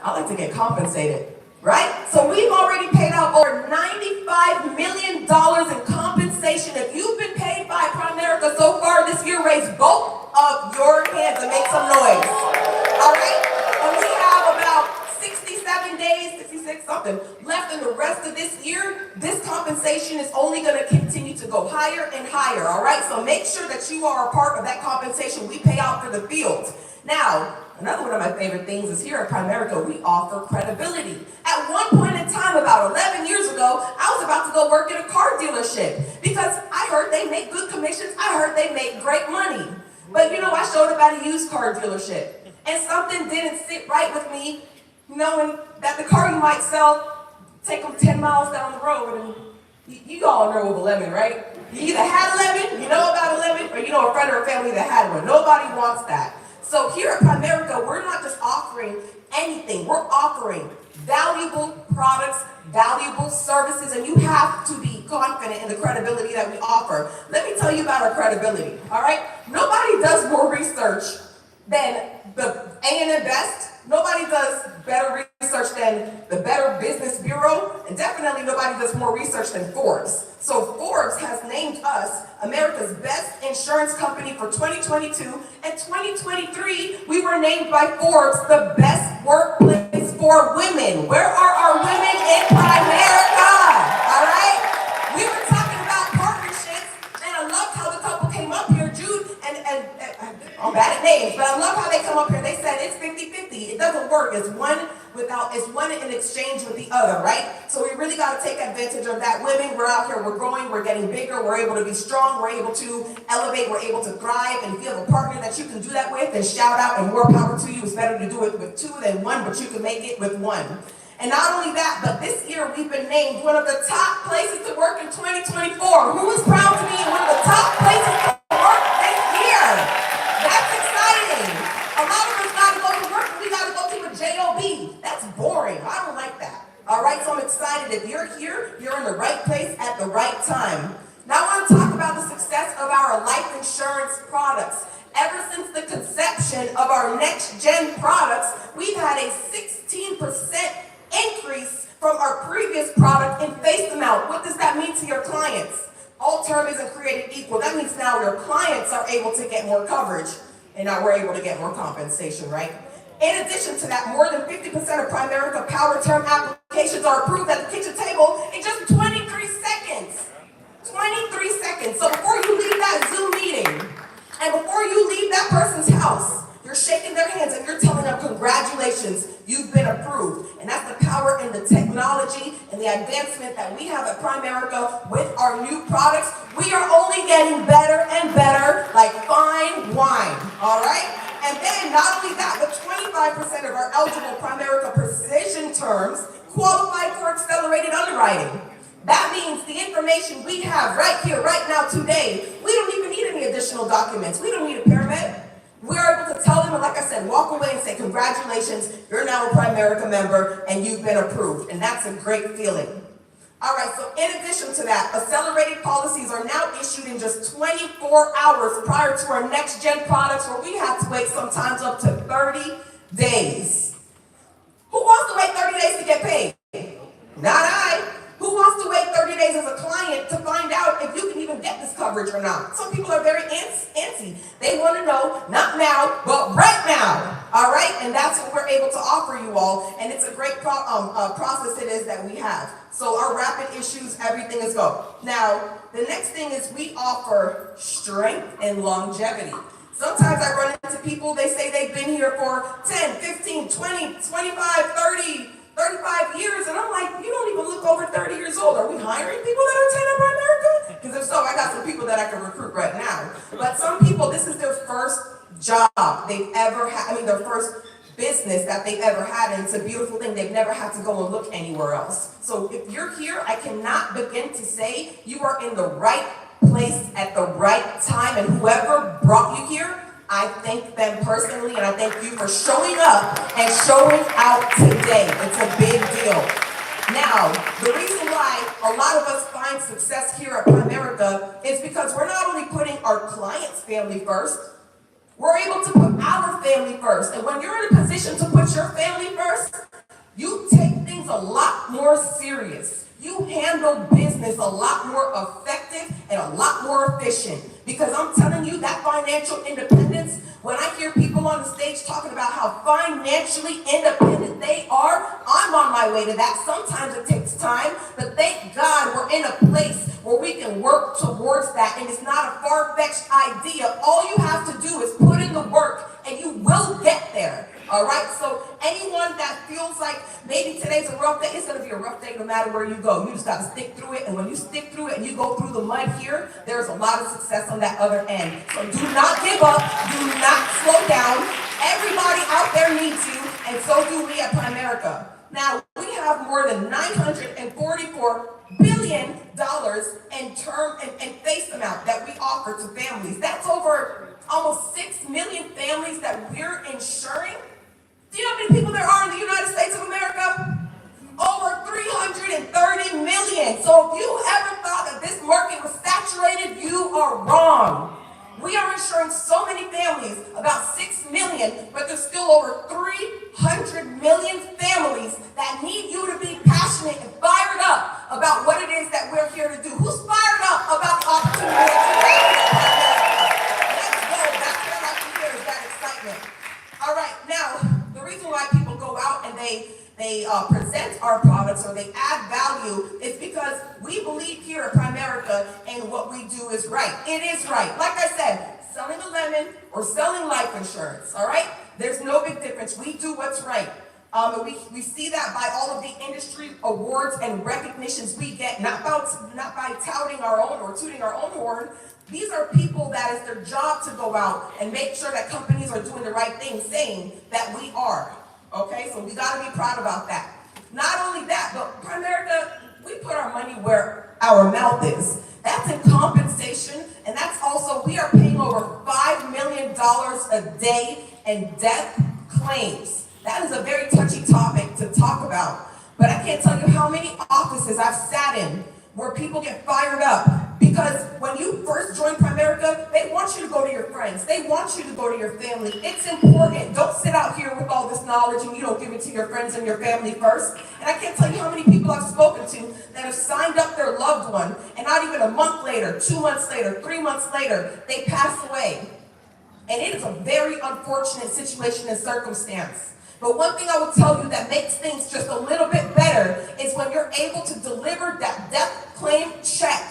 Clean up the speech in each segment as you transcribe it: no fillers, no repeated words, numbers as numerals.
I like to get compensated, right? So we've already paid out over $95 million in compensation. If you've been paid by Primerica so far this year, raise both of your hands and make some noise. All right? And we have about 67 days, 66 something, left in the rest of this year. This compensation is only going to continue to go higher and higher, all right? So make sure that you are a part of that compensation we pay out for the field. Now, another one of my favorite things is here at Primerica, we offer credibility. At one point in time, about 11 years ago, I was about to go work at a car dealership because I heard they make good commissions. I heard they make great money. But you know, I showed up at a used car dealership and something didn't sit right with me, knowing that the car you might sell, take them 10 miles down the road, and you all know of a lemon, right? You either had a lemon, you know about a lemon, or you know a friend or a family that had one. Nobody wants that. So here at Primerica, we're not just offering anything. We're offering valuable products, valuable services, and you have to be confident in the credibility that we offer. Let me tell you about our credibility, all right? Nobody does more research than the A&M Best. Nobody does better research than the Better Business Bureau, and definitely nobody does more research than Forbes. So Forbes has named us America's best insurance company for 2022, and 2023, we were named by Forbes the best workplace for women. Where are our women in Primerica? All right? We were talking about partnerships, and I loved how the couple came up here, Jude, and I'm bad at names, but I love how they come up here. They said it's 50-50. It doesn't work. It's one in exchange with the other, right? So we really got to take advantage of that. Women, we're out here, we're growing, we're getting bigger, we're able to be strong, we're able to elevate, we're able to thrive, and if you have a partner that you can do that with, then shout out and more power to you. It's better to do it with two than one, but you can make it with one. And not only that, but this year we've been named one of the top places to work in 2024. Who is proud to be in one of the top places to work this year? That's exciting. A lot of us got to go to work, and we got to go to a job. That's boring. I don't like that. All right, so I'm excited. If you're here, you're in the right place at the right time. Now I want to talk about the success of our life insurance products. Ever since the conception of our next-gen products, we've had a 16% increase from our previous product in face amount. What does that mean to your clients? All term isn't created equal. That means now your clients are able to get more coverage, and now we're able to get more compensation, right? In addition to that, more than 50% of Primerica Power Term applications are approved at the kitchen table in just 23 seconds. 23 seconds. So before you leave that Zoom meeting, and before you leave that person's house, you're shaking their hands and you're telling them, congratulations, you've been approved. And that's the power and the technology and the advancement that we have at Primerica with our new products. We are only getting better and better, like fine wine, all right? And then not only that, but 25% of our eligible Primerica Precision terms qualify for accelerated underwriting. That means the information we have right here, right now, today, we don't even need any additional documents. We don't need a paramed. We're able to tell them, and like I said, walk away and say, congratulations, you're now a Primerica member and you've been approved. And that's a great feeling. All right, so in addition to that, accelerated policies are now issued in just 24 hours prior to our next-gen products, where we have to wait sometimes up to 30 days. Who wants to wait 30 days to get paid? Not I. Who wants to wait 30 days as a client to find out if you can even get this coverage or not? Some people are very antsy. They want to know, not now, but right now. All right? And that's what we're able to offer you all. And it's a great process it is that we have. So our rapid issues, everything is go. Now, the next thing is we offer strength and longevity. Sometimes I run into people, they say they've been here for 10, 15, 20, 25, 30, 35 years, and I'm like, you don't even look over 30 years old. Are we hiring people that are 10 at Primerica? Because if so, I got some people that I can recruit right now. But some people, this is their first job they've ever had, their first business that they've ever had, and it's a beautiful thing. They've never had to go and look anywhere else. So if you're here, I cannot begin to say you are in the right place at the right time, and whoever brought you here, I thank them personally, and I thank you for showing up and showing out today. It's a big deal. Now, the reason why a lot of us find success here at Primerica is because we're not only putting our client's family first, we're able to put our family first. And when you're in a position to put your family first, things a lot more serious. You handle business a lot more effective and a lot more efficient. Because I'm telling you, that financial independence, when I hear people on the stage talking about how financially independent they are, I'm on my way to that. Sometimes it takes time, but thank God we're in a place where we can work towards that, and it's not a far-fetched idea. All you have to do is put in the work, and you will get there. All right, so anyone that feels like maybe today's a rough day, it's going to be a rough day no matter where you go. You just got to stick through it, and when you stick through it and you go through the mud here, there's a lot of success on that other end. So do not give up. Do not slow down. Everybody out there needs you, and so do we at Primerica. Now, we have more than $944 billion in term and face amount that we offer to families. That's over almost 6 million families that we're insuring. Do you know how many people there are in the United States of America? Over 330 million. So if you ever thought that this market was saturated, you are wrong. We are insuring so many families, about 6 million, but there's still over 300 million families that need you to be passionate and fired up about what it is that we're here to do. Who's fired up about the opportunity that you have? Let's go. That's what I like to hear, is that excitement. All right, now, the reason why people go out and they present our products or they add value is because we believe here at Primerica and what we do is right. It is right. Like I said, selling a lemon or selling life insurance, all right? There's no big difference. We do what's right. And we see that by all of the industry awards and recognitions we get, not by touting our own or tooting our own horn. These are people that it's their job to go out and make sure that companies are doing the right thing, saying that we are. Okay, so we got to be proud about that. Not only that, but Primerica, we put our money where our mouth is. That's in compensation, and that's also, we are paying over $5 million a day in death claims. That is a very touchy topic to talk about, but I can't tell you how many offices I've sat in where people get fired up because when you first join Primerica, they want you to go to your friends. They want you to go to your family. It's important. Don't sit out here with all this knowledge and you don't give it to your friends and your family first. And I can't tell you how many people I've spoken to that have signed up their loved one and not even a month later, 2 months later, 3 months later, they pass away. And it is a very unfortunate situation and circumstance. But one thing I will tell you that makes things just a little bit better is when you're able to deliver that death claim check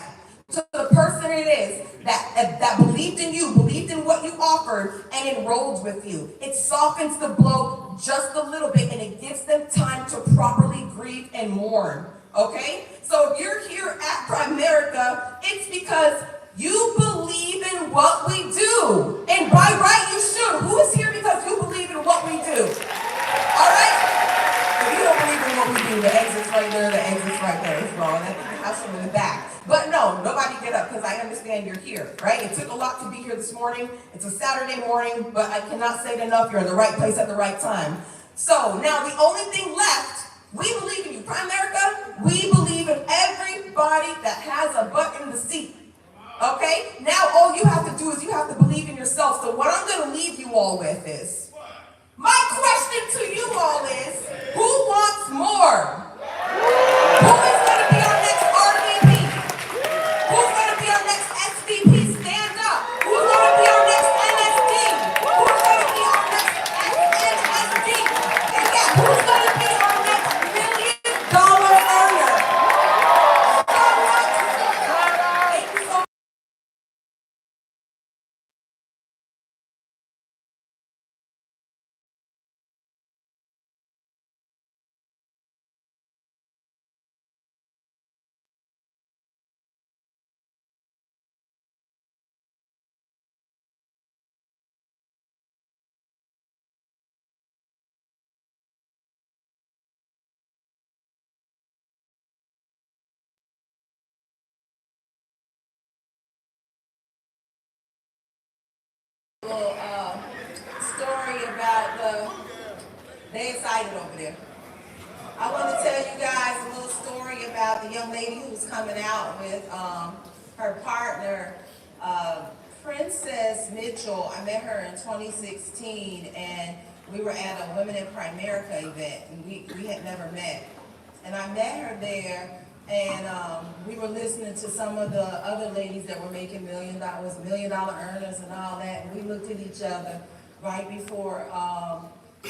to the person it is that believed in you, believed in what you offered, and enrolled with you. It softens the blow just a little bit, and it gives them time to properly grieve and mourn. Okay? So if you're here at Primerica, it's because you believe in what we do. And by right, you should. Who is here because you believe in what we do? All right? If you don't believe in what we do, the exit's right there, the exit's right there. It's wrong. I think you have some in the back. But no, nobody get up because I understand you're here, right? It took a lot to be here this morning. It's a Saturday morning, but I cannot say it enough. You're in the right place at the right time. So now the only thing left, we believe in you. Primerica, we believe in everybody that has a butt in the seat. Okay? Now all you have to do is you have to believe in yourself. So what I'm going to leave you all with is, my question to you all is, who wants more? Who is going to be our next RVP? Who's going to be our next SVP? Stand up. Who's going to be our next NSD? Who's going to be our next SNSD? And yeah, who's going to be our next $1 million earner? Thank you so much. Little story about they excited over there. I want to tell you guys a little story about the young lady who's coming out with her partner, Princess Mitchell. I met her in 2016, and we were at a Women in Primerica event, and we had never met. and I met her there, and we were listening to some of the other ladies that were making $1 million earners and all that, and we looked at each other right before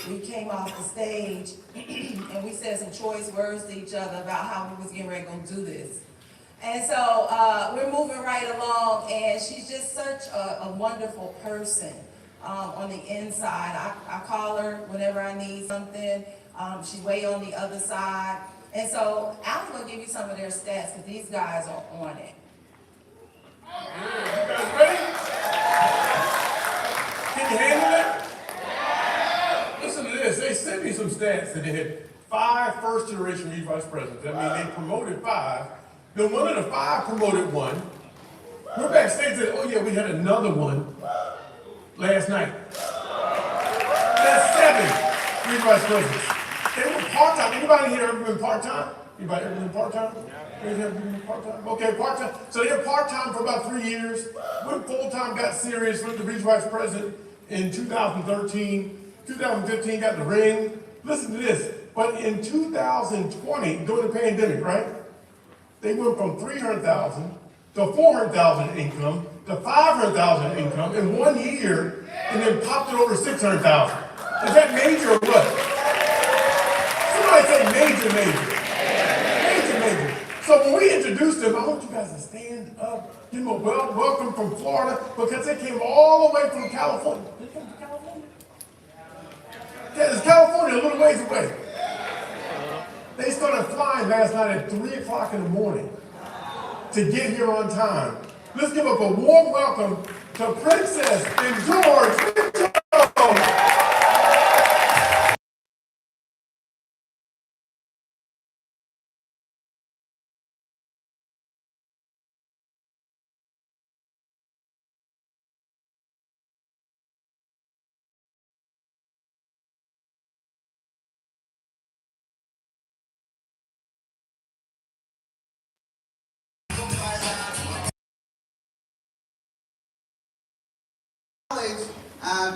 we came off the stage, and we said some choice words to each other about how we was getting ready to do this. And so we're moving right along, and she's just such a wonderful person on the inside. I call her whenever I need something. She's way on the other side. And so I'm going to give you some of their stats, because these guys are on it. You guys ready? Can you handle it? Listen to this. They sent me some stats that they had 5 first-generation Rvp vice presidents. That means they promoted 5. Then one of the 5 promoted one. We're backstage and, oh yeah, we had another one last night. That's 7 Rvp vice presidents. They were part-time. Anybody here ever been part-time? Anybody ever been part-time? Okay, part-time. So they were part-time for about 3 years. Went full-time, got serious, went to Rvp vice president in 2013. 2015 got the ring. Listen to this. But in 2020, during the pandemic, right? They went from 300,000 to 400,000 in income to 500,000 in income in 1 year, and then popped it over 600,000. Is that major or what? Somebody say major, major. Major, major. So when we introduced them, I want you guys to stand up, give them a welcome from Florida, because they came all the way from California. They came from California? Yeah, it's California, a little ways away. They started flying last night at 3 o'clock in the morning to get here on time. Let's give up a warm welcome to Princess and George.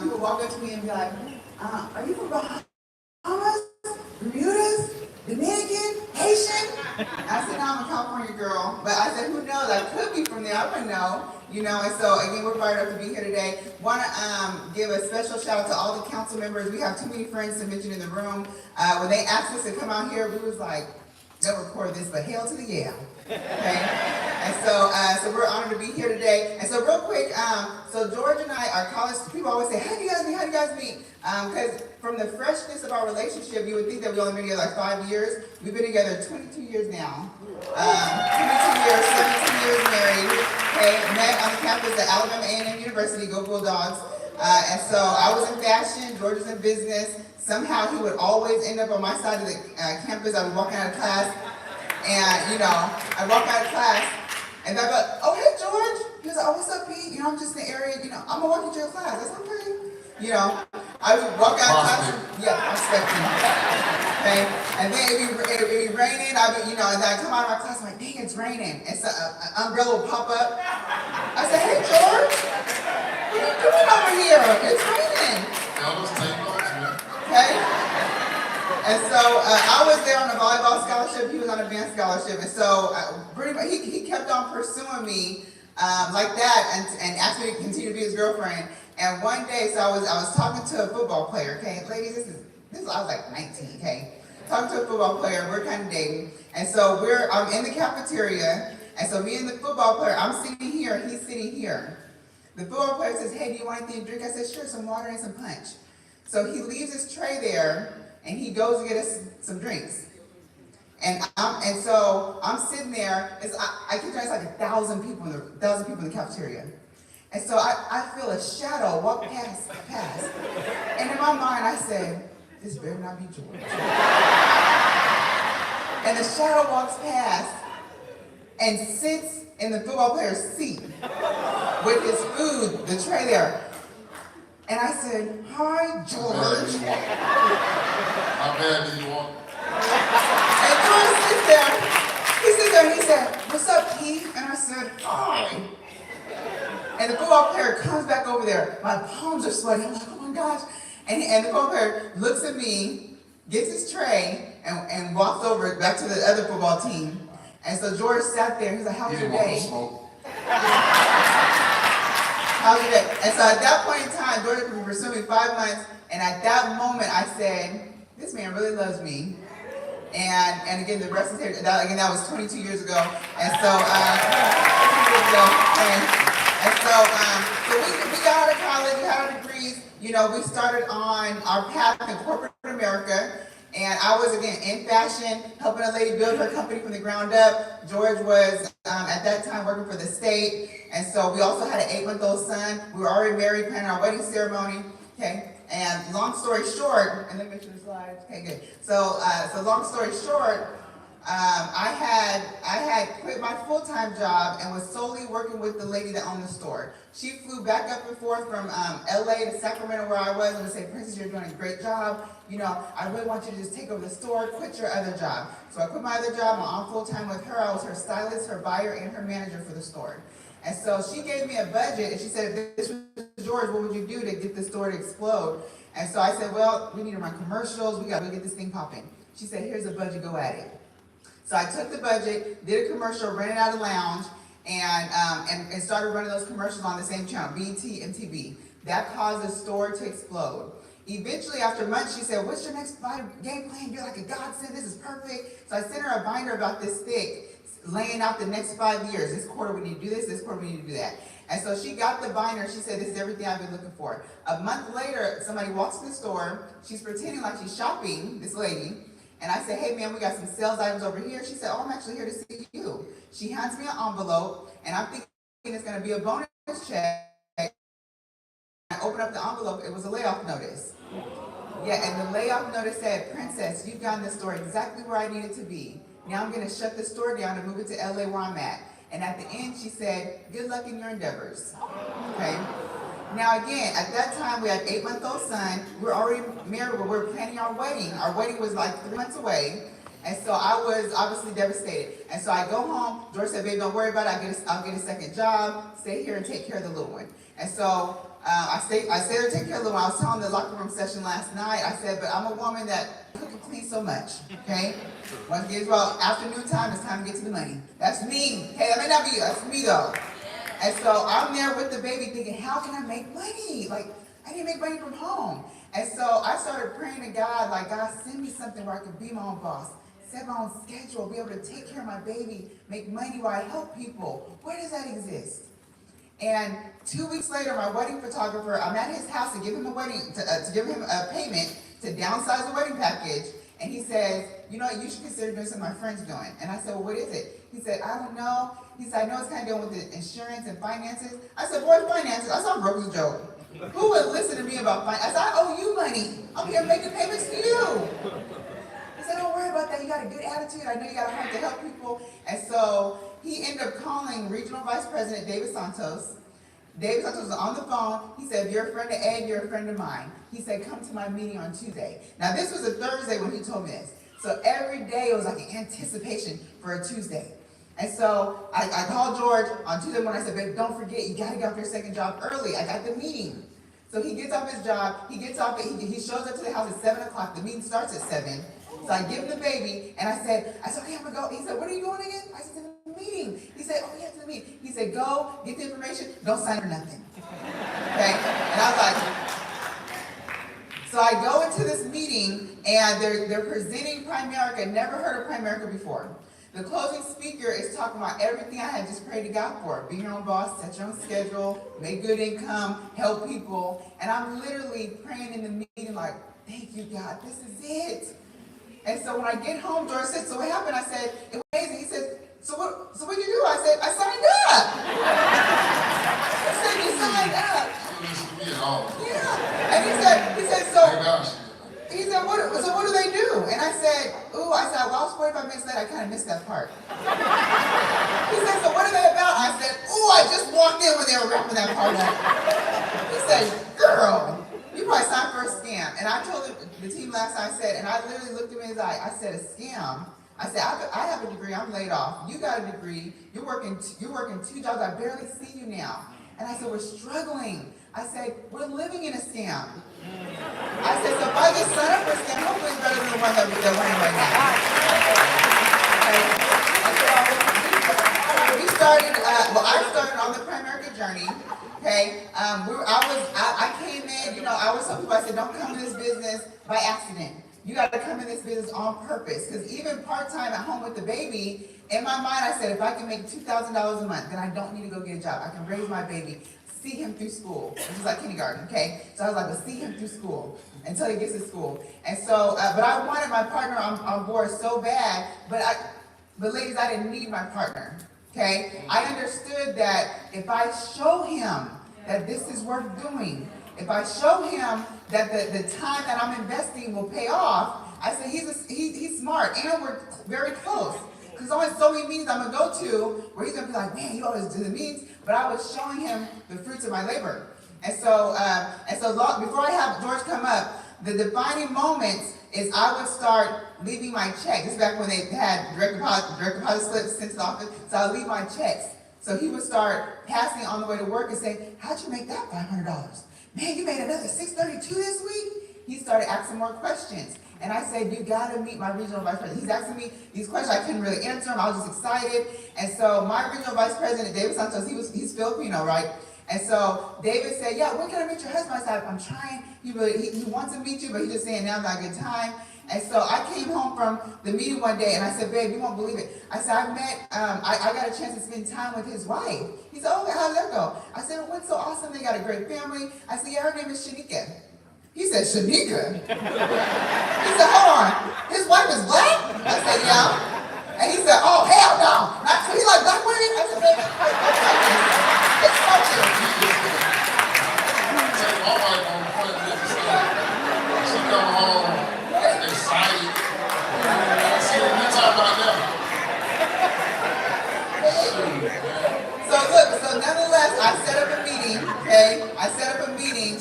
People walk up to me and be like, are you from Bahamas, Bermudas, Dominican, Haitian? I said, no, I'm a California girl. But I said, who knows? I could be from there. I wouldn't know. You know, and so again, we're fired up to be here today. Want to give a special shout out to all the council members. We have too many friends to mention in the room. When they asked us to come out here, we was like, they'll record this, but hell to the yeah. Okay? And so we're honored to be here today. And so real quick, so George and I are college, people always say, how do you guys meet, how do you guys meet? Because from the freshness of our relationship, you would think that we only been together like 5 years. We've been together 22 years now. 22 years, 17 years married. Okay, met on the campus at Alabama A&M University, go Bulldogs. And so I was in fashion, George was in business. Somehow he would always end up on my side of the campus. I would walk out of class, and you know, I walk out of class, and I'd be like, oh hey George. He was like, oh what's up Pete? You know, I'm just in the area, you know, I'm gonna walk into your class. I said, okay. You know, I would walk out of class, yeah, I'm expecting. Okay, and then it'd be raining, you know, and then I come out of my class, I'm like, dang, it's raining. And so an umbrella would pop up. I said, hey George, what are you doing over here? It's raining. Okay? And so I was there on a volleyball scholarship, he was on a dance scholarship, and so pretty much he kept on pursuing me like that and asked me to continue to be his girlfriend. And one day, so I was talking to a football player, okay? Ladies, this I was like 19, okay? Talking to a football player, we're kind of dating. And so I'm in the cafeteria, and so me and the football player, I'm sitting here, he's sitting here. The football player says, hey, do you want anything to drink? I said, sure, some water and some punch. So he leaves his tray there, and he goes to get us some drinks. And so I'm sitting there. I keep telling you, it's like 1,000 people in the cafeteria. And so I feel a shadow walk past. And in my mind, I said, this better not be George. And the shadow walks past and sits in the football player's seat with his food, the tray there. And I said, hi, George. How bad do you want? And George sits there. He sits there and he said, what's up, Keith? And I said, hi. And the football player comes back over there. My palms are sweating. I'm like, oh my gosh. And the football player looks at me, gets his tray, and walks over back to the other football team. And so George sat there, he's like, how He was your didn't want day? to smoke. How was your day? And so at that point in time, George had been pursuing me 5 months, and at that moment I said, this man really loves me. And again, the rest is here. That was 22 years ago. And so, we got out of college, we had our degrees. You know, we started on our path in corporate America. And I was, again, in fashion, helping a lady build her company from the ground up. George was, at that time, working for the state. And so we also had an 8-month-old son. We were already married, planning our wedding ceremony. Okay. And long story short, and let me make sure the slides. Okay, good. So long story short, I had quit my full-time job and was solely working with the lady that owned the store. She flew back up and forth from LA to Sacramento where I was and would say, Princess, you're doing a great job. You know, I really want you to just take over the store, quit your other job. So I quit my other job, I'm on full-time with her. I was her stylist, her buyer, and her manager for the store. And so she gave me a budget, and she said, if this was George, what would you do to get the store to explode? And so I said, well, we need to run commercials, we gotta get this thing popping. She said, here's a budget, go at it. So I took the budget, did a commercial, rented out a lounge, and started running those commercials on the same channel, BET and TV. That caused the store to explode. Eventually, after months, she said, what's your next game plan? You're like a godsend, this is perfect. So I sent her a binder about this thick, laying out the next 5 years. This quarter we need to do this quarter we need to do that. And so she got the binder, she said, this is everything I've been looking for. A month later, somebody walks in the store, she's pretending like she's shopping, this lady, and I said, hey man, we got some sales items over here. She said, oh, I'm actually here to see you. She hands me an envelope, and I'm thinking it's gonna be a bonus check. I open up the envelope, it was a layoff notice. Yeah, and the layoff notice said, Princess, you've gotten the store exactly where I need it to be. Now I'm gonna shut the store down and move it to LA where I'm at. And at the end, she said, good luck in your endeavors, okay? Now again, at that time, we had an 8-month-old son. We were already married, but we were planning our wedding. Our wedding was like 3 months away. And so I was obviously devastated. And so I go home, George said, babe, don't worry about it, I'll get a second job, stay here and take care of the little one. And so I stayed there to take care of the little one. I was telling the locker room session last night, I said, but I'm a woman that cook and clean so much, okay? Once it gets about afternoon time, it's time to get to the money. That's me. Hey, that may not be you, that's me though. And so I'm there with the baby thinking, how can I make money? Like, I need to make money from home. And so I started praying to God, like, God, send me something where I can be my own boss, set my own schedule, be able to take care of my baby, make money while I help people. Where does that exist? And 2 weeks later, my wedding photographer, I'm at his house to give him a payment to downsize the wedding package. And he says, you know what, you should consider doing something my friend's doing. And I said, well, what is it? He said, I don't know. He said, I know it's kind of dealing with the insurance and finances. I said, boy, finances, I saw broke as a joke. Who would listen to me about finance? I said, I owe you money. I'm here making payments to you. He said, don't worry about that. You got a good attitude. I know you got a heart to help people. And so he ended up calling Regional Vice President David Santos. David Santos was on the phone. He said, if you're a friend of Ed, you're a friend of mine. He said, come to my meeting on Tuesday. Now, this was a Thursday when he told me this. So every day it was like an anticipation for a Tuesday. And so I called George on Tuesday when I said, babe, don't forget, you got to get off your second job early. I got the meeting. So he gets off his job. He gets off, he shows up to the house at 7 o'clock. The meeting starts at 7. So I give him the baby, and I said, okay, I'm going to go. He said, what are you going again? I said, to the meeting. He said, oh, yeah, to the meeting. He said, go, get the information, don't sign for nothing. Okay? And I was like, so I go into this meeting, and they're presenting Primerica. Never heard of Primerica before. The closing speaker is talking about everything I had just prayed to God for. Be your own boss, set your own schedule, make good income, help people. And I'm literally praying in the meeting like, thank you, God, this is it. And so when I get home, George said, so what happened? I said, it was amazing. He said, so what did you do? I said, I signed up. He said, you signed up. Yeah. And he said, so what do they do? And I said, well, I was 45 minutes late, I kind of missed that part. He said, so what are they about? I said, I just walked in when they were wrapping that part up. He said, girl, you probably signed for a scam. And I told the team last night, I said, and I literally looked him in his eye, I said, a scam? I said, I have a degree, I'm laid off. You got a degree, you're working 2 jobs, I barely see you now. And I said, we're struggling. I said, we're living in a scam. I said, so if I just sign up for a scam, hopefully it's better than the one that we're running right now. tell people, I said, don't come in this business by accident. You got to come in this business on purpose. Because even part-time at home with the baby, in my mind, I said, if I can make $2,000 a month, then I don't need to go get a job. I can raise my baby, see him through school, which is like kindergarten, okay? So I was like, let's see him through school until he gets to school. And so, but I wanted my partner on board so bad, but ladies, I didn't need my partner, okay? I understood that if I show him that this is worth doing, if I show him that the time that I'm investing will pay off, I said, he's smart, and we're very close. Because there's always so many meetings I'm going to go to where he's going to be like, man, you always do the meetings. But I was showing him the fruits of my labor. And so before I have George come up, the defining moments is I would start leaving my check. This is back when they had direct deposit slips sent to the office. So I would leave my checks. So he would start passing on the way to work and say, how'd you make that $500? Man, you made another $632 this week? He started asking more questions. And I said, you gotta meet my regional vice president. He's asking me these questions, I couldn't really answer them, I was just excited. And so my regional vice president, David Santos, he's Filipino, right? And so David said, yeah, when can I meet your husband? I said, I'm trying, he wants to meet you, but he's just saying now's not a good time. And so I came home from the meeting one day and I said, babe, you won't believe it. I said, I got a chance to spend time with his wife. He said, oh, how did that go? I said, it went so awesome, they got a great family. I said, yeah, her name is Shanika. He said, Shanika? He said, hold on, his wife is black? I said, yeah. And he said, oh, hell no. Not, he like black women? I said, baby, it's so good. My wife on the point of this, she come home excited. See what we talking about now? Shoot, man. So look, so nonetheless, I set up a meeting, okay? I set up a meeting.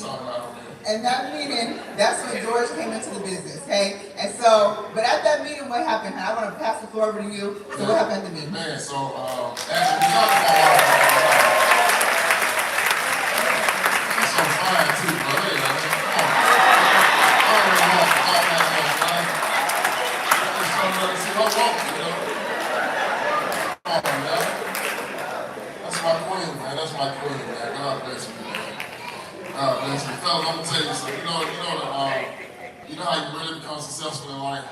And that meeting, that's when George came into the business, okay? And so, but at that meeting, what happened? And I want to pass the floor over to you. So what happened at the meeting? Man, so actually, we talked about she's so fine too, bro. Hey, man, come on. I don't really want to talk that much, man. I just don't know to see her walk, you know. Come on, man. That's my queen, man. That's my queen, man. God bless you, man. Listen, fellas, I'm gonna tell you something. You know how you really become successful in life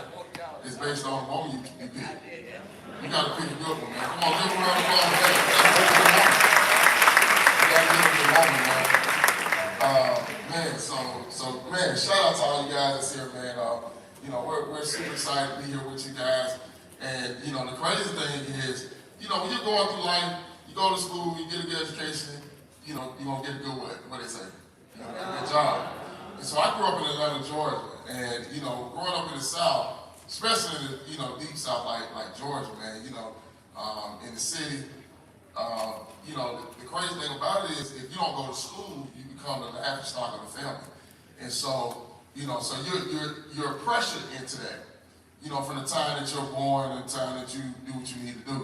is based on the woman you pick. You gotta pick a good one, man. Come on, give a round of applause for that. You gotta give a good woman, man. Man, shout out to all you guys that's here, man. We're super excited to be here with you guys. And the crazy thing is, when you're going through life, you go to school, you get a good education, you're gonna get a good what they say. Good job. And so I grew up in Atlanta, Georgia, and growing up in the South, especially in the deep South like Georgia, man, in the city, the crazy thing about it is if you don't go to school, you become the laughing stock of the family. And so, so you're pressured into that, from the time that you're born and the time that you do what you need to do.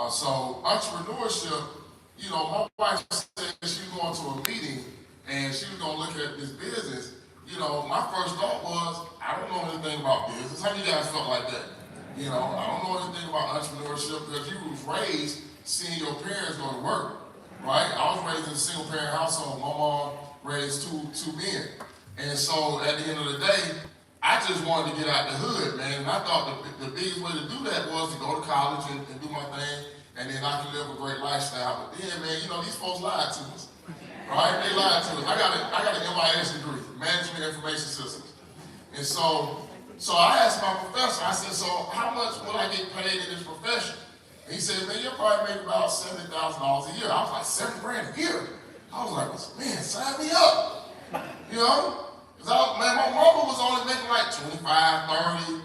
So entrepreneurship, my wife said she was going to a meeting and she was going to look at this business. My first thought was, I don't know anything about business. How many of you guys felt like that? I don't know anything about entrepreneurship because you was raised seeing your parents go to work, right? I was raised in a single parent household. My mom raised two men. And so at the end of the day, I just wanted to get out the hood, man. And I thought the biggest way to do that was to go to college and do my thing, and then I can live a great lifestyle. But then, man, these folks lied to us, right? They lied to us. I got an MIS degree, Management Information Systems. And so I asked my professor, I said, so how much will I get paid in this profession? And he said, man, you'll probably make about $70,000 a year. I was like, $70,000 a year? I was like, man, sign me up. Because my mama was only making like 25, 30.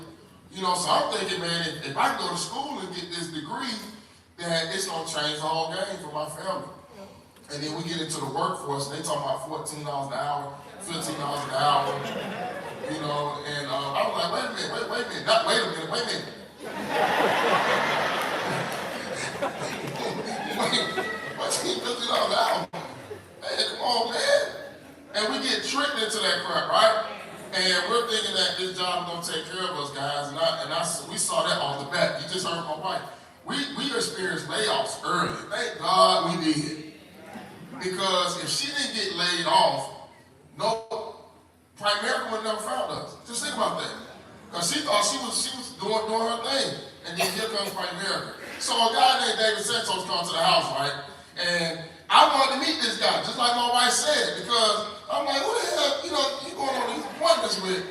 So I'm thinking, man, if I can go to school and get this degree, then it's going to change the whole game for my family. And then we get into the workforce, and they talk about $14 an hour, $15 an hour, and I was like, wait a minute. Wait a minute. $15 an hour. Hey, come on, man. And we get tricked into that crap, right? And we're thinking that this job is going to take care of us, guys. And we saw that off the bat. You just heard my wife. We experienced layoffs early. Thank God we did. Because if she didn't get laid off, Primerica would never found us. Just think about that. Because she thought she was doing her thing. And then here comes Primerica. So a guy named David Santos comes to the house, right? And I wanted to meet this guy, just like my wife said, because I'm like, what the hell, you going on these appointments with?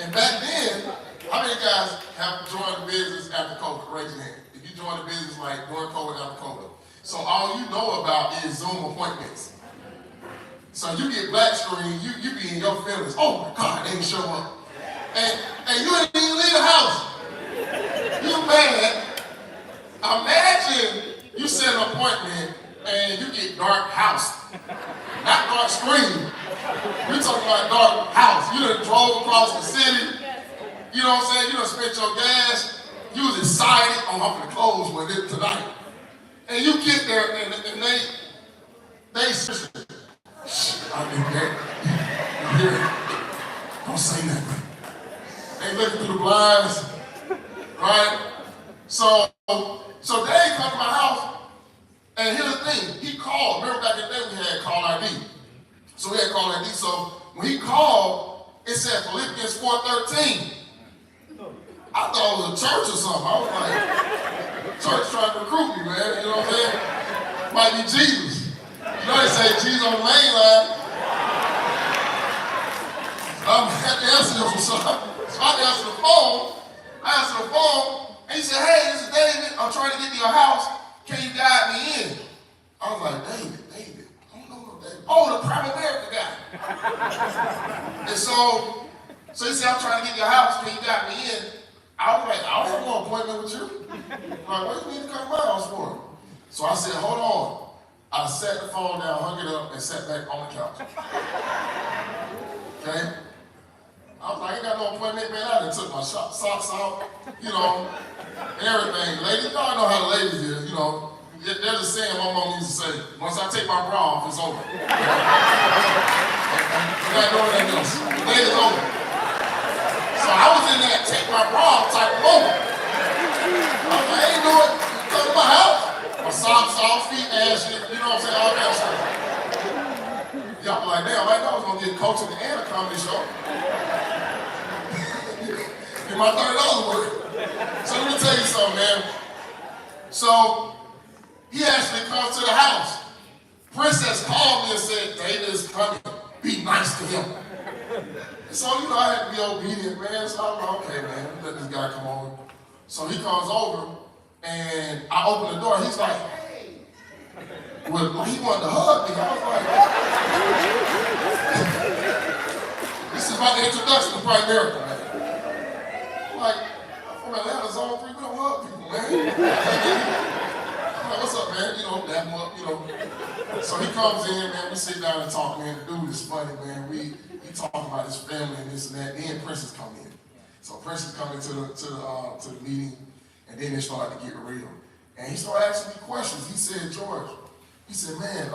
And back then, how many guys have joined the business after COVID? Raise your hand. If you joined the business like during COVID, after COVID. So all you know about is Zoom appointments. So you get black screen, you be in your feelings. Oh my God, they didn't show up. And you didn't even leave the house. You mad. Imagine you set an appointment and you get dark house. Not dark screen. We're talking about dark house. You done drove across the city. You know what I'm saying? You done spent your gas. You was excited. Oh, I'm gonna close with it tonight. And you get there and they I mean, here, don't say nothing. They looking through the blinds, right? So Dave come to my house, and here's the thing, he called. Remember back in the day we had call ID. So we had call ID, so when he called, it said Philippians 4:13. I thought it was a church or something. I was like, church trying to recruit me, man, you know what I'm saying? Might be Jesus. You know they say Jesus on the main line. I had to answer this one, so I answered the phone. And he said, hey, this is David. I'm trying to get to your house. Can you guide me in? I was like, David. I don't know no David. Oh, the Primerica guy. And so he said, I'm trying to get to your house. Can you guide me in? I was like, I don't have no appointment with you. I'm like, what do you need to come to my house for? So I said, hold on. I set the phone down, hung it up, and sat back on the couch. Okay? I was like, I ain't got no appointment, man. I done took my socks out, everything. Ladies, y'all know how the ladies is, There's a saying my mom used to say, once I take my bra off, it's over. You're not doing anything else. The day is over. So I was in that take my bra off type of moment. I was like, I ain't doing it. Come to my house. My socks off, feet, ass, shit, you know what I'm saying? All that stuff. Y'all be like, damn, I thought I was gonna get coaching and a comedy show. Get my $30 work. So let me tell you something, man. So he actually comes to the house. Princess called me and said, David is coming. Be nice to him. And so, I had to be obedient, man. So I was like, okay, man, let this guy come over. So he comes over. And I opened the door, he's like, hey. Well, he wanted to hug me. I was like, this is my introduction to Primerica, man. Like, from Atlanta, Zone 3, we don't hug people, man. I'm like, what's up, man? Dap him up, So he comes in, man, we sit down and talk, man. The dude is funny, man. We talk about his family and this and that. Then Princess come in. So Princess come into the meeting. And then it started to get real. And he started asking me questions. He said, George, man,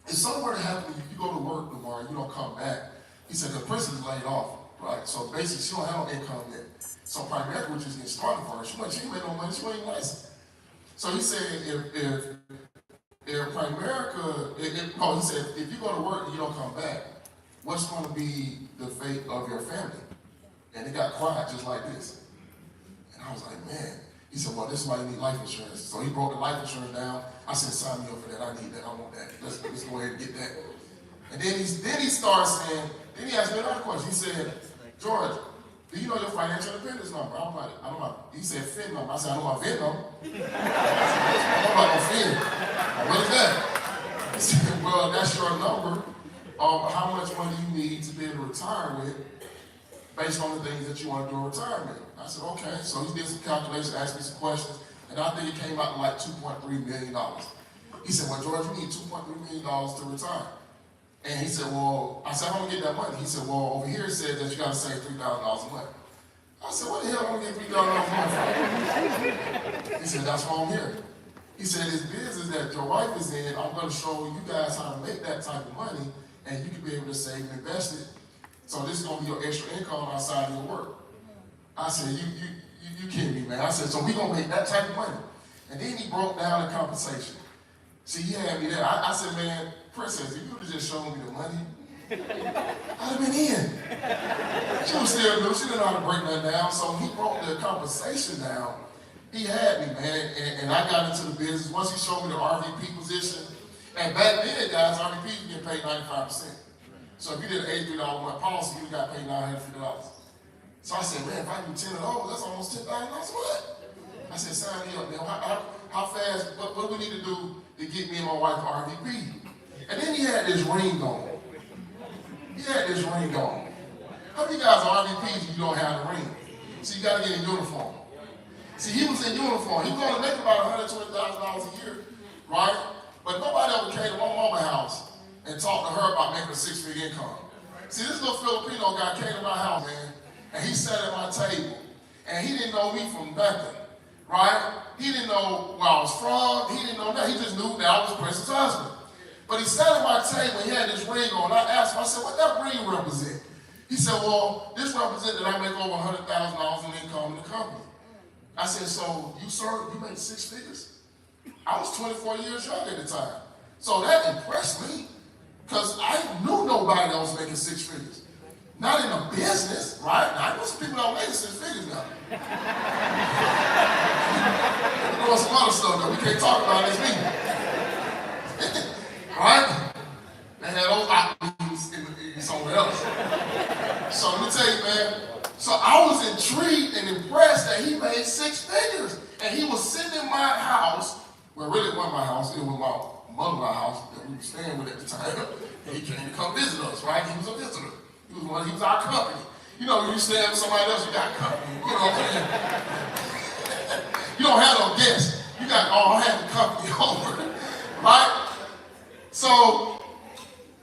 if something were to happen, if you go to work tomorrow, you don't come back. He said, the Princess is laid off, right? So basically, she don't have no income yet. So Primerica was just getting started for her. She ain't made no money, she ain't licensed. So he said, if Primerica, he said, if you go to work and you don't come back, what's going to be the fate of your family? And it got quiet just like this. I was like, man. He said, well, this is why you need life insurance. So he broke the life insurance down. I said, sign me up for that. I need that. I want that. Let's go ahead and get that. And then he starts saying, then he asked me another question. He said, George, do you know your financial independence number? I don't know. He said, FIN number. I said, I know my VIN number. I know about no FIN. What is that? He said, well, that's your number of how much money you need to be able to retire with based on the things that you want to do in retirement. I said, okay. So he did some calculations, asked me some questions, and I think it came out to like $2.3 million. He said, well, George, you need $2.3 million to retire. And he said, well, I said, how am I going to get that money? He said, well, over here it said that you got to save $3,000 a month. I said, what the hell am I going to get $3,000 a month from? He said, that's why I'm here. He said, this business that your wife is in, I'm going to show you guys how to make that type of money, and you can be able to save and invest it. So this is going to be your extra income outside of your work. I said, you kidding me, man. I said, so we going to make that type of money. And then he broke down the compensation. See, he had me there. I said, man, Princess, if you would have just shown me the money, I'd have been in. She was still new. She didn't know how to break that down. So he broke the compensation down. He had me, man, and I got into the business. Once he showed me the RVP position, and back then, guys, RVP you get paid 95%. So if you did an $83 a month policy, you got paid $950. So I said, man, if I do 10 of those, that's almost $10,000 a month. I said, sign me up, man. How fast, what do we need to do to get me and my wife RVP? And then he had this ring on. He had this ring on. How many guys are RVPs if you don't have the ring? So you got to get in uniform. See, he was in uniform. He was going to make about $120,000 a year, right? But nobody ever came to my mama's house and talked to her about making a six-figure income. See, this little Filipino guy came to my house, man, and he sat at my table, and he didn't know me from nothing, right? He didn't know where I was from. He didn't know that. He just knew that I was Princess' husband. But he sat at my table, he had this ring on. I asked him, I said, what that ring represent? He said, well, this represents that I make over $100,000 in income in the company. I said, so you, sir, you make six figures? I was 24 years young at the time. So that impressed me, because I knew nobody that was making six figures. Not in a business, right? Now, I know some people that are making six figures now. We're doing some other stuff that we can't talk about in this meeting. Right? They had those opportunities in somewhere else. So let me tell you, man. So I was intrigued and impressed that he made six figures. And he was sitting in my house. Well, really it wasn't my house. It was my mother-in-law's house that we were staying with at the time. And he came to come visit us, right? He was a visitor. He was our company. You know, when you stay with somebody else, you got company. You know what I'm saying? You don't have no guests. You got all having company over. Right? So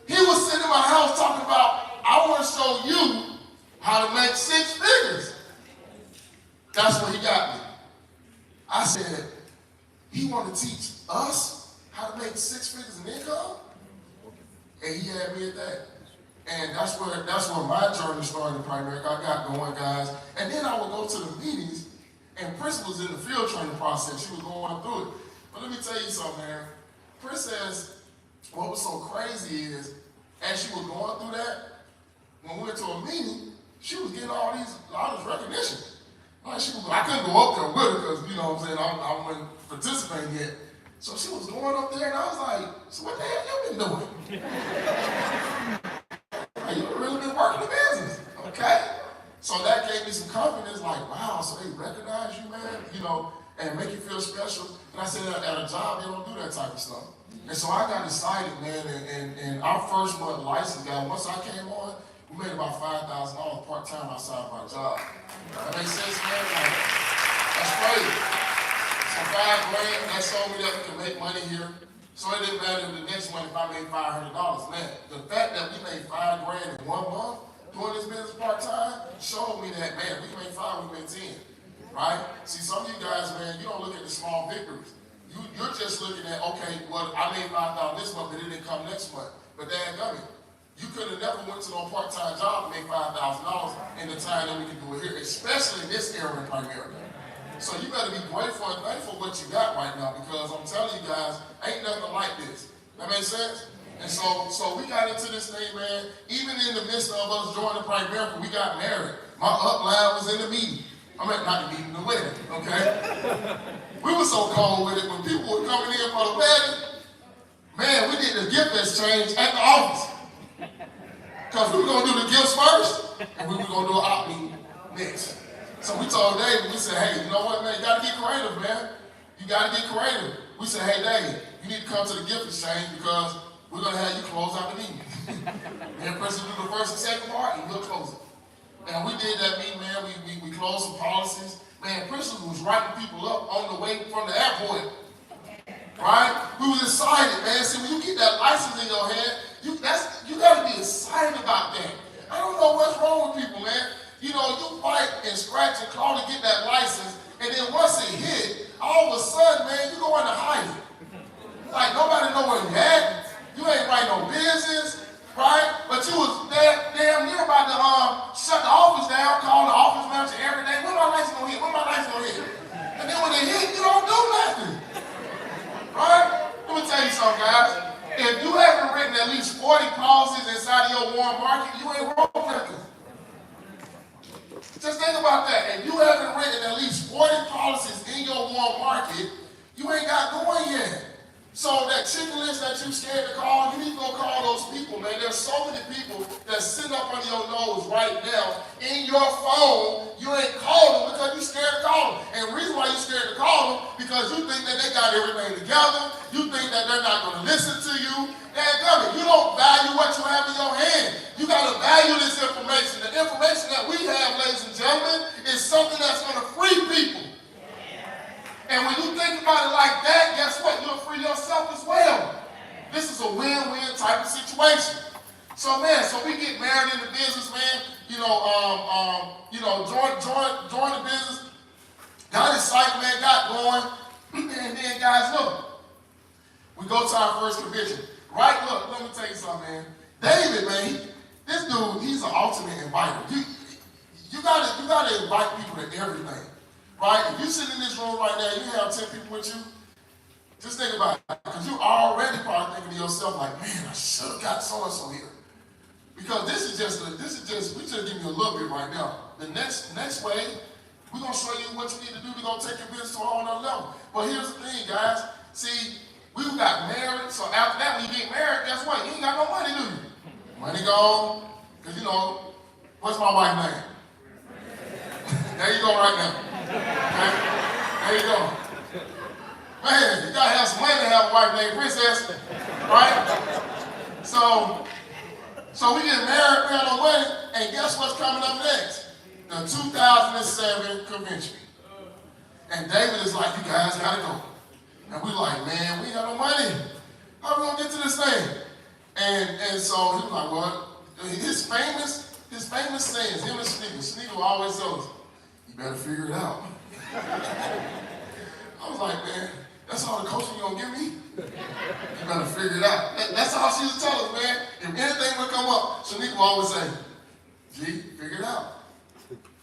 he was sitting in my house talking about, I want to show you how to make six figures. That's what he got me. I said, he want to teach us how to make six figures in income? And he had me at that. And that's where my journey started in Primerica. I got going, guys. And then I would go to the meetings, and Princess was in the field training process. She was going through it. But let me tell you something, man. Princess, what was so crazy is, as she was going through that, when we went to a meeting, she was getting all this recognition. Like I couldn't go up there with her because, you know what I'm saying, I wasn't participating yet. So she was going up there, and I was like, so what the hell you been doing? Like, you really been working the business, okay? So that gave me some confidence, like, wow, so they recognize you, man, you know, and make you feel special. And I said, at a job, they don't do that type of stuff. And so I got excited, man, and our first month license guy, once I came on, we made about $5,000 part-time outside of our job. That makes sense, man? Like, that's crazy. So $5,000, that showed me that we can make money here. So it didn't matter the next month if I made $500. Man, the fact that we made $5,000 in 1 month doing this business part-time showed me that, man, we made 5, we made 10, right? See, some of you guys, man, you don't look at the small victories. You're just looking at, okay, well, I made $5,000 this month, but it didn't come next month. But dadgummit, you could have never went to no part-time job and made $5,000 in the time that we can do it here, especially in this era in Primerica. So you better be grateful and thankful for what you got right now, because I'm telling you guys, ain't nothing like this. That makes sense? And so we got into this thing, man. Even in the midst of us joining Primerica, we got married. My upline was in the meeting. I mean, not the meeting, the wedding, okay? We were so cold with it. When people were coming in for the wedding, man, we did the gift exchange at the office. Because we were going to do the gifts first, and we were going to do an op meeting next. So we told David, we said, hey, you know what, man, you got to get creative, man. You got to get creative. We said, hey, David, you need to come to the gift exchange because we're going to have you close out the meeting. And Princess will do the first and second part, and we'll close it. And we did that meeting, man. We closed some policies. Man, Princess was writing people up on the way from the airport. Right? We was excited, man. See, when you get that license in your hand, you got to be excited about that. I don't know what's wrong with people, man. You know, you fight and scratch and claw to get that license, and then once it hit, all of a sudden, man, you go into hiding. Like, nobody know where you at. You ain't writing no business, right? But you was damn near about to shut the office down, call the office manager every day. When my license gonna hit? When my license gonna hit? And then when it hit, you don't do nothing. Right? Let me tell you something, guys. If you haven't written at least 40 policies inside of your warm market, you ain't road wrecking. Just think about that. If you haven't written at least 40 policies in your warm market, you ain't got going yet. So that chicken list that you scared to call, you need to go call those people, man. There's so many people that's sitting up under your nose right now in your phone. You ain't called them because you scared to call them. And the reason why you scared to call them, because you think that they got everything together. You think that they're not going to listen to you. You don't value what you have in your hand. You got to value this information. The information that we have, ladies and gentlemen, is something that's going to free people. And when you think about it like that, guess what? You'll free yourself as well. This is a win-win type of situation. So, man, so we get married in the business, man. Join the business. Got excited, man. Got going. And then, guys, look. We go to our first convention. Right? Look, let me tell you something, man. David, man, this dude, he's an ultimate inviter. You gotta invite people to everything. Right? If you sit in this room right now, you have 10 people with you, just think about it. Because you already probably thinking to yourself, like, man, I should have got so-and-so here. Because we just giving you a little bit right now. The next way, we're going to show you what you need to do. We're going to take your business to a whole nother level. But here's the thing, guys. See, we got married, so after that, when you get married, guess what? You ain't got no money, do you? Money gone. Because, what's my wife's name? There you go right now. Okay? There you go. Man, you gotta have some money to have a wife named Princess, right? So we get married, we have no money, and guess what's coming up next? The 2007 convention. And David is like, you guys gotta go. And we like, man, we ain't got no money. How we gonna get to this thing? And so he was like, well, his famous sayings, him and Sneaker always tells us, you better figure it out. I was like, man, that's all the coaching you gonna give me? You better figure it out. That's all she was telling us, man. If anything would come up, Shaniqua would always say, G, figure it out.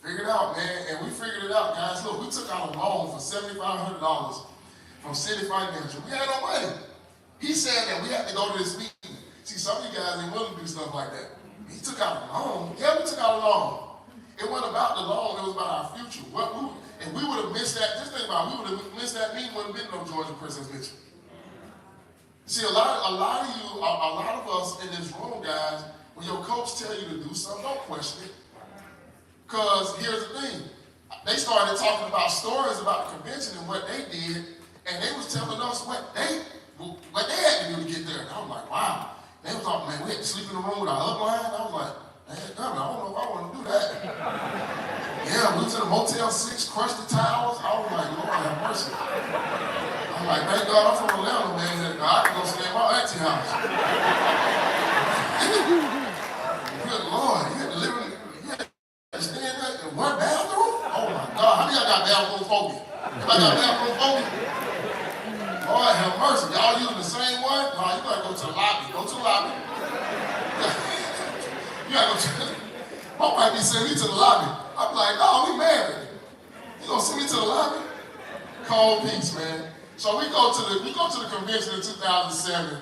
Figure it out, man. And we figured it out, guys. Look, we took out a loan for $7,500 from City Financial. We had no money. He said that we had to go to this meeting. See, some of you guys ain't willing to do stuff like that. He took out a loan. Yeah, we took out a loan. It wasn't about the loan, it was about our future. And we would have missed that, just think about it, we would have missed that meeting, wouldn't have been no Rvp Princess Mitchell. See, a lot of us in this room, guys, when your coach tell you to do something, don't question it. Because here's the thing. They started talking about stories about the convention and what they did, and they was telling us what they had to do to get there. And I was like, wow. They was talking, man, we had to sleep in the room with our upline. I was like, man, I don't know if I want to do that. Yeah, we was in a Motel 6, crushed the towels. I was like, Lord have mercy. I'm like, thank God I'm from Atlanta, man. I can go stay at my auntie house. Good Lord, you had to live stay in that in one bathroom? Oh my God, how many of y'all got bathroom phobia? Everybody got bathroom phobia? Lord have mercy. Y'all using the same one? No, you gotta go to the lobby. Go to the lobby. You gotta go to the my wife be sending me to the lobby. I'm like, oh, we married. You gonna send me to the lobby? Cold peace, man. So we go to the convention in 2007,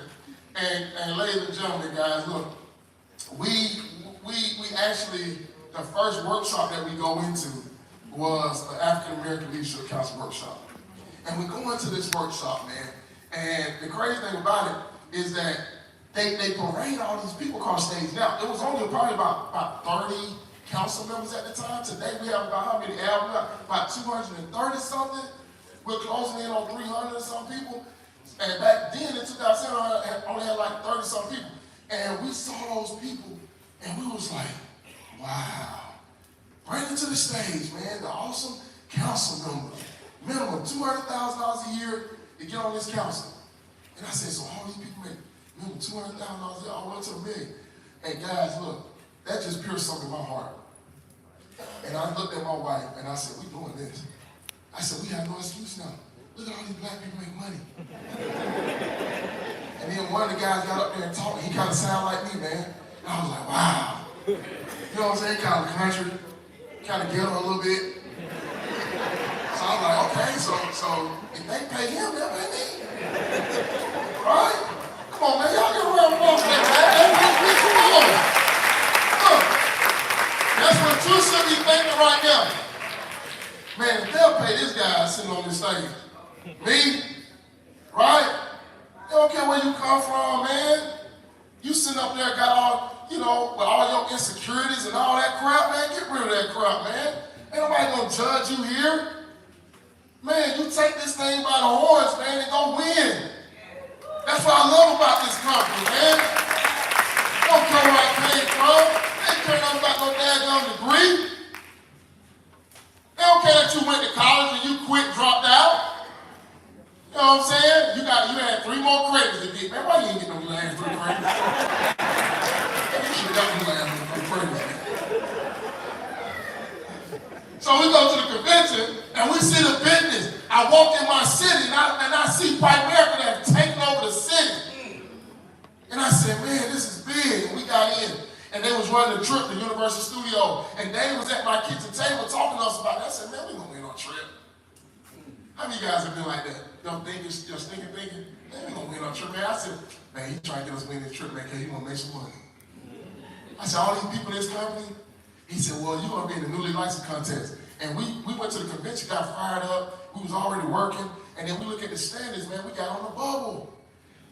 and ladies and gentlemen, guys, look, we actually, the first workshop that we go into was an African American Leadership Council workshop. And we go into this workshop, man, and the crazy thing about it is that they parade all these people across stage. Now, it was only probably about 30 council members at the time. Today we have about how many? About 230 something. We're closing in on 300 and some people. And back then in 2007, I only had like 30 some people. And we saw those people, and we was like, wow. Bring it to the stage, man. The awesome council members. Minimum $200,000 a year to get on this council. And I said, so all these people make minimum $200,000 a year, all the way to $1 million. And guys, look, that just pierced something in my heart. And I looked at my wife and I said, we doing this. I said, we have no excuse now. Look at all these black people make money. And then one of the guys got up there and talked, he kind of sounded like me, man. And I was like, wow. You know what I'm saying? Kind of country, kind of ghetto a little bit. So I was like, okay, so if they pay him, they'll pay me. Right? Come on, man, y'all get around with us, man. Come on. Man, if they'll pay this guy sitting on this stage. Me, right? They don't care where you come from, man. You sitting up there got all, with all your insecurities and all that crap, man. Get rid of that crap, man. Ain't nobody gonna judge you here. Man, you take this thing by the horns, man, and go win. That's what I love about this company, man. Don't care where I came from. They ain't care nothing about no daggone degree. They don't care that you went to college and you quit, dropped out. You know what I'm saying? You had 3 more credits to get. Man, why you ain't get no last 3 credits? You should have got them last 3 credits, man. So we go to the convention and we see the business. I walk in my city and I see Primerica that have taken over the city. And I said, man, this is big. And we got in. And they was running a trip to Universal Studio. And Dave was at my kitchen table talking to us about it. I said, man, we gonna win on a trip. How many of you guys have been like that? Y'all thinking, just thinking, man, we gonna win on a trip, man. I said, man, he trying to get us win this trip, man, because he gonna make some money. I said, all these people in this company? He said, well, you're gonna be in the newly licensed contest. And we went to the convention, got fired up. We was already working. And then we look at the standards, man, we got on the bubble.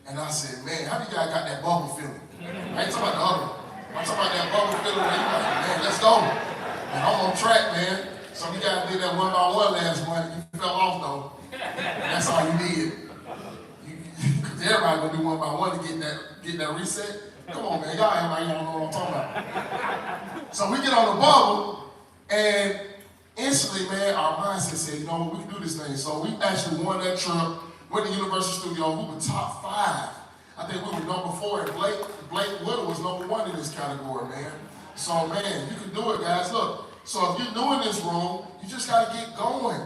And I said, man, how do you guys got that bubble feeling? I ain't talking about the other one. I'm talking about that bubble feeling where you like, man, let's go. And I'm on track, man. Some of you guys did that 1x1 last month. You fell off, though. That's all you did. Because everybody gonna do 1x1 to get that reset. Come on, man. Y'all act like y'all know what I'm talking about. So we get on the bubble, and instantly, man, our mindset said, you know what, we can do this thing. So we actually won that trip, went to Universal Studio. We were top 5. I think we were number 4, and Blake Wood was number 1 in this category, man. So, man, you can do it, guys. Look, so if you're new in this room, you just got to get going,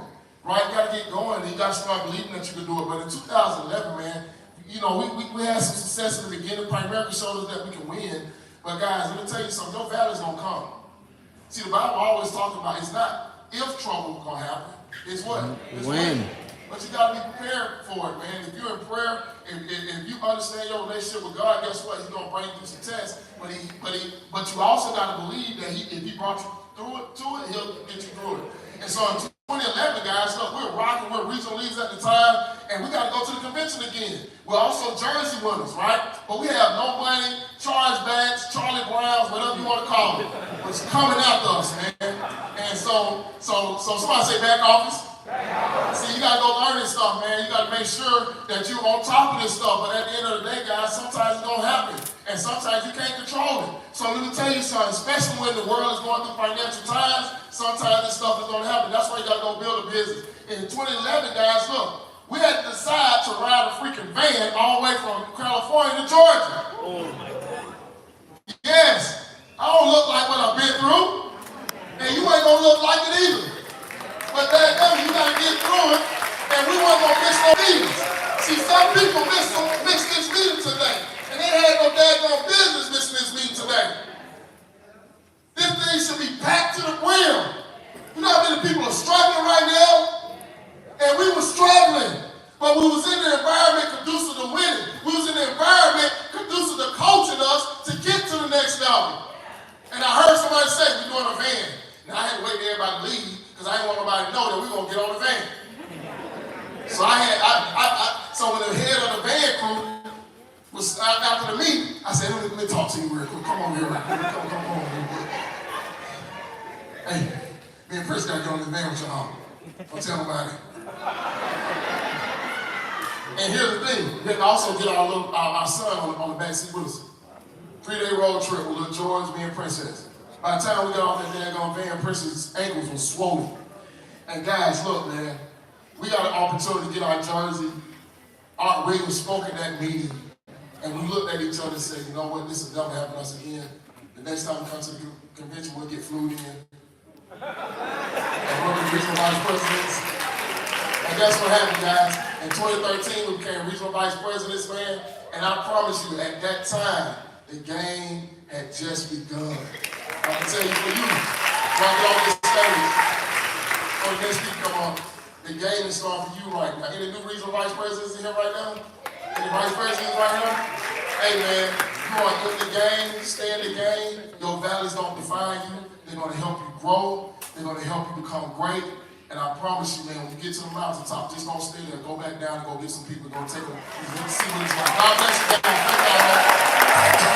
right? You got to get going, and you got to start believing that you can do it. But in 2011, man, we had some success in the beginning. Primerica showed us that we can win. But, guys, let me tell you something. Your valley's going to come. See, the Bible always talks about it's not if trouble is going to happen. It's what? It's when. But you got to be prepared for it, man. If you're in prayer, if you understand your relationship with God, guess what? He's going to bring you through some tests. But you also got to believe that if he brought you through it, he'll get you through it. And so in 2011, guys, look, we're rocking. We're regional leaders at the time, and we got to go to the convention again. We're also jersey winners, right? But we have no money, chargebacks, Charlie Browns, whatever you want to call it, was coming after us, man. And so somebody say back office. See, you got to go learn this stuff, man. You got to make sure that you're on top of this stuff. But at the end of the day, guys, sometimes it's going to happen. And sometimes you can't control it. So let me tell you something, especially when the world is going through financial times, sometimes this stuff is going to happen. That's why you got to go build a business. In 2011, guys, look, we had to decide to ride a freaking van all the way from California to Georgia. Oh my God. Yes. I don't look like what I've been through. And you ain't going to look like it either. But you got to get through it, and we weren't going to miss no meetings. See, some people missed this meeting today, and they had no daggone business missing this meeting today. This thing should be packed to the brim. You know how many people are struggling right now? And we were struggling, but we was in the environment conducive to winning. We was in the environment conducive to coaching us to get to the next level. And I heard somebody say, we're doing a van. Now, I had to wait for everybody to leave, because I didn't want nobody to know that we were going to get on the van. So so when the head of the van crew was after the meeting, I said, let me talk to you real quick. Come on here, right? Come on real quick. Hey, me and Chris got to get on the van with y'all. Don't tell nobody. And here's the thing, we had to also get our son on the back seat with us. 3-day road trip with little George, me and Princess. By the time we got off that daggone van, Princess's ankles were swollen. And guys, look, man, we got an opportunity to get our jersey. Art Williams spoke at that meeting, and we looked at each other and said, you know what, this will never happen to us again. The next time we come to the convention, we'll get flued in. And we'll be regional vice presidents. And that's what happened, guys. In 2013, we became regional vice presidents, man. And I promise you, at that time, the game had just begun. I can tell you for you, when I get off this stage, or the next speaker come on, the game is starting for you right now. Any new regional vice presidents in here right now? Any vice presidents right now? Hey man, you are in the game, stay in the game. Your values don't define you. They're going to help you grow. They're going to help you become great. And I promise you, man, when you get to the mountaintop, just don't stay there. Go back down and go get some people. Go take them. See what it's like. God bless you.